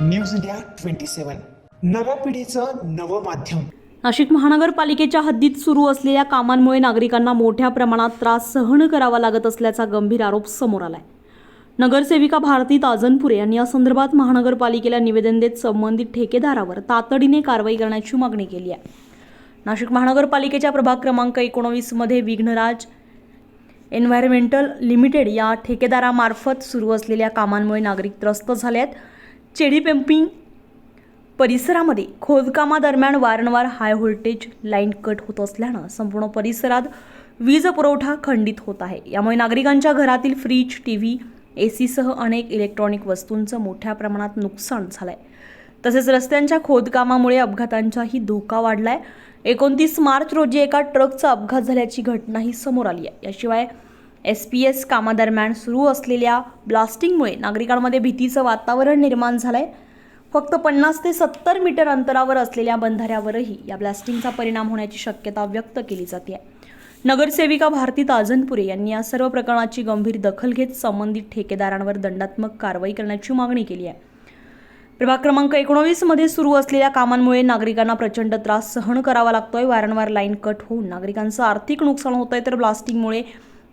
News India 27 नव्या पिढीचं नवं माध्यम। नाशिक महानगरपालिकेच्या हद्दीत सुरू असलेल्या कामांमुळे नागरिकांना मोठ्या प्रमाणात त्रास सहन करावा लागत असल्याचा गंभीर आरोप समोर आलाय। नगरसेविका भारती ताजनपुरे यांनी या संदर्भात महानगरपालिकेला निवेदन देत संबंधित ठेकेदारावर तातडीने कारवाई करण्याची मागणी केली आहे। नाशिक महानगरपालिकेच्या प्रभाग क्रमांक 19 मध्ये विघ्नराज एन्व्हायरमेंटल लिमिटेड या ठेकेदारामार्फत सुरू असलेल्या कामांमुळे नागरिक त्रस्त झाले आहेत। चेडी पंपिंग परिसरामध्ये खोदकामादरम्यान वारंवार हाय व्होल्टेज लाईन कट होत असल्यानं संपूर्ण परिसरात वीज पुरवठा खंडित होत आहे। यामुळे नागरिकांच्या घरातील फ्रीज, टीव्ही, एसी सह अनेक इलेक्ट्रॉनिक वस्तूंचं मोठ्या प्रमाणात नुकसान झालंय। तसेच रस्त्यांच्या खोदकामामुळे अपघातांचाही धोका वाढलाय। 29 मार्च रोजी एका ट्रकचा अपघात झाल्याची घटनाही समोर आली आहे। याशिवाय SPS कामादरम्यान सुरू असलेल्या ब्लास्टिंगमुळे नागरिकांमध्ये भीतीचं वातावरण निर्माण झालंय। फक्त 50 ते 70 मीटर अंतरावर असलेल्या बंधाऱ्यावरही या ब्लास्टिंगचा परिणाम होण्याची शक्यता व्यक्त केली जाते। नगरसेविका भारती ताजनपुरे यांनी या सर्व प्रकरणाची गंभीर दखल घेत संबंधित ठेकेदारांवर दंडात्मक कारवाई करण्याची मागणी केली आहे। प्रभाग क्रमांक 19 मध्ये सुरू असलेल्या कामांमुळे नागरिकांना प्रचंड त्रास सहन करावा लागतोय। वारंवार लाईन कट होऊन नागरिकांचं आर्थिक नुकसान होतंय, तर ब्लास्टिंगमुळे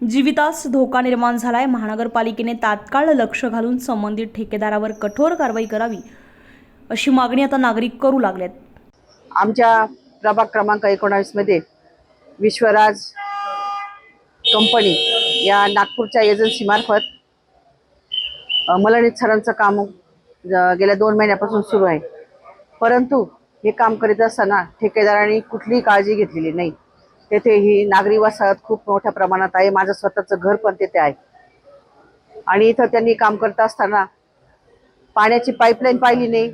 जीवितास धोका निर्माण झालाय। महानगरपालिकेने तात्काळ लक्ष घालून संबंधित ठेकेदारावर कठोर कारवाई करावी अशी मागणी आता नागरिक करू लागलेत। आमच्या प्रभाग क्रमांक 19 मध्ये विश्वराज कंपनी या नागपूरच्या एजन्सीमार्फत मलनीत सरांचं काम गेल्या 2 महिन्यापासून सुरू आहे। परंतु हे काम करीत असताना ठेकेदारांनी कुठलीही काळजी घेतलेली नाही। तेथे ही नागरी वसाहत खूप मोठ्या प्रमाणात आहे। माझं स्वतःचं घर पण तेथे आहे आणि इथं त्यांनी काम करत असताना पाण्याची पाईपलाईन पाहिली नाही,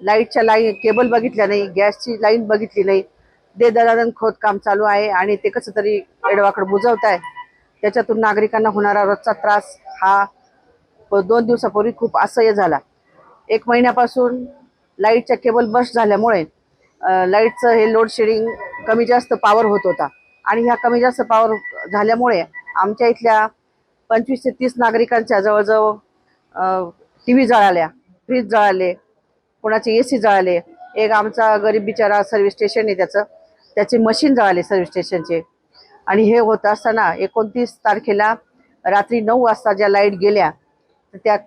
लाईटच्या लाईन केबल बघितल्या नाही, गॅसची लाईन बघितली नाही। दे खोदकाम चालू आहे आणि ते कसं तरी एडवाकड बुजवत आहे। त्याच्यातून नागरिकांना होणारा रोजचा त्रास हा 2 दिवसापूर्वी खूप असह्य झाला। 1 महिन्यापासून लाईटच्या केबल बस्ट झाल्यामुळे लाईटचं हे लोड शेडिंग कमी जास्त पॉवर होत होता आणि ह्या कमी जास्त पॉवर झाल्यामुळे आमच्या इथल्या 25 ते 30 नागरिकांच्या जवळजवळ TV जळाल्या, फ्रीज जळाले, कोणाचे AC जळाले। एक आमचा गरीब बिचारा सर्व्हिस स्टेशन आहे, त्याचे मशीन जळाले सर्व्हिस स्टेशनचे। आणि हे होत असताना 29 तारखेला रात्री 9 वाजता ज्या लाईट गेल्या, त्या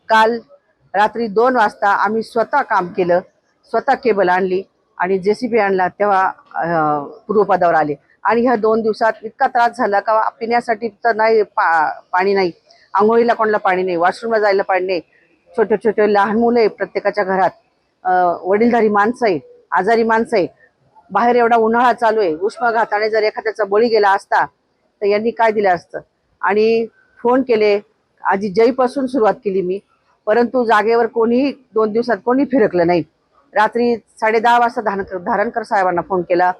काल रात्री 2 वाजता आम्ही स्वतः काम केलं, स्वतः केबल आणली आणि JCB आणला, तेव्हा पूर्वपदावर आले। आणि ह्या 2 दिवसात इतका त्रास झाला का पिण्यासाठी तर नाही पाणी नाही, आंघोळीला कोणाला पाणी नाही, वॉशरूमला जायला पाणी नाही। छोटे छोटे लहान मुलं आहे प्रत्येकाच्या घरात, वडीलधारी माणसं आहे, आजारी माणसं आहे। बाहेर एवढा उन्हाळा चालू आहे, उष्माघाताने जर एखाद्याचा बळी गेला असता तर यांनी काय दिलं असतं। आणि फोन केले, आधी जयपासून सुरुवात केली मी, परंतु जागेवर कोणीही 2 दिवसात कोणी फिरकलं नाही। रात्री 10:30 वाजता धारणकर साहेबांना फोन केला,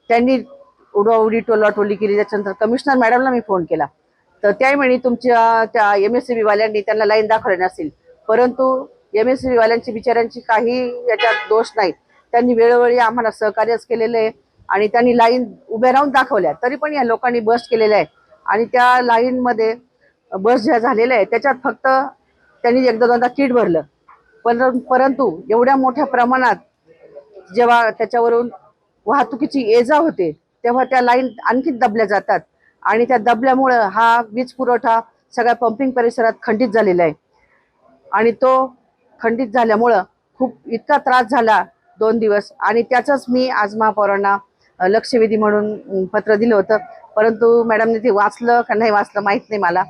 त्यांनी उडवाउडी टोलाटोली केली। त्याच्यानंतर कमिशनर मॅडमला मी फोन केला, तर त्याही म्हणे तुमच्या त्या MSCB वाल्यांनी त्यांना लाईन दाखवली नसेल। परंतु MSCB वाल्यांची बिचाऱ्यांची काही याच्यात दोष नाही, त्यांनी वेळोवेळी आम्हाला सहकार्यच केलेलं आहे आणि त्यांनी लाईन उभ्या राहून दाखवल्या, तरी पण या लोकांनी बस्ट केलेलं आहे। आणि त्या लाईनमध्ये बस ज्या झालेल्या आहे त्याच्यात फक्त त्यांनी 1-2दा किट भरलं, परंतु एवढ्या मोठ्या प्रमाणात जेव्हा त्याच्यावरून वाहतुकीची ये-जा होते तेव्हा त्या लाईन आणखी दबल्या जातात आणि त्या दबल्यामुळं हा वीज पुरवठा सगळ्या पंपिंग परिसरात खंडित झालेला आहे। आणि तो खंडित झाल्यामुळं खूप इतका त्रास झाला 2 दिवस, आणि त्याचंच मी आज महापौरांना लक्षवेधी म्हणून पत्र दिलं होतं। परंतु मॅडमने ते वाचलं का नाही वाचलं माहीत नाही मला,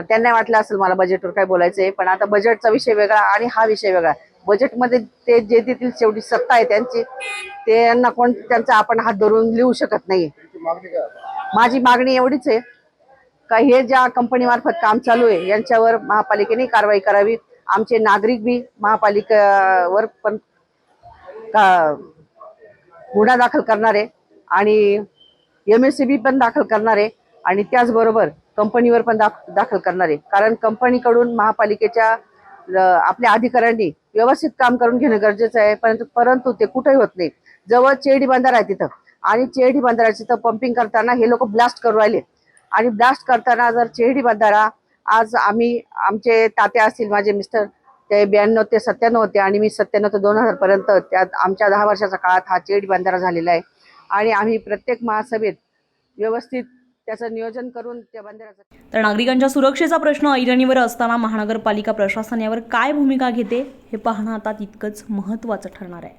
त्यांना वाटलं असेल मला बजेटवर काय बोलायचं आहे, पण आता बजेटचा विषय वेगळा आणि हा विषय वेगळा। बजेटमध्ये ते जे देतील शेवटी सत्ता आहे त्यांची, ते यांना त्यांचा आपण हात धरून लिहू शकत नाही। माझी मागणी एवढीच आहे का हे ज्या कंपनीमार्फत काम चालू आहे यांच्यावर महापालिकेने कारवाई करावी। आमचे नागरिक बी महापालिकेवर पण गुन्हा दाखल करणारे आणि MSCB पण दाखल करणारे आणि त्याचबरोबर कंपनीवर पण दाखल करणारे, कारण कंपनीकडून महापालिकेच्या आपल्या अधिकाऱ्यांनी व्यवस्थित काम करून घेणं गरजेचं आहे। परंतु ते कुठेही होत नाही। जवळ चेडी बंधारा आहे तिथं, आणि चेडी बंधाराची तर पंपिंग करताना हे लोक ब्लास्ट करू राहिले, आणि ब्लास्ट करताना जर चेडी बंधारा आज आमचे तात्या असतील माझे मिस्टर, ते 92 ते 97 होते आणि मी 97 ते 2000 पर्यंत त्यात आमच्या 10 वर्षाच्या काळात हा चेडी बंधारा झालेला आहे आणि आम्ही प्रत्येक महासभेत व्यवस्थित त्याचं नियोजन करून त्या बंधाऱ्याचं. तर नागरिकांच्या सुरक्षेचा प्रश्न ऐरणीवर असताना महानगरपालिका प्रशासन यावर काय भूमिका घेते हे पाहणं आता तितकंच महत्त्वाचं ठरणार आहे.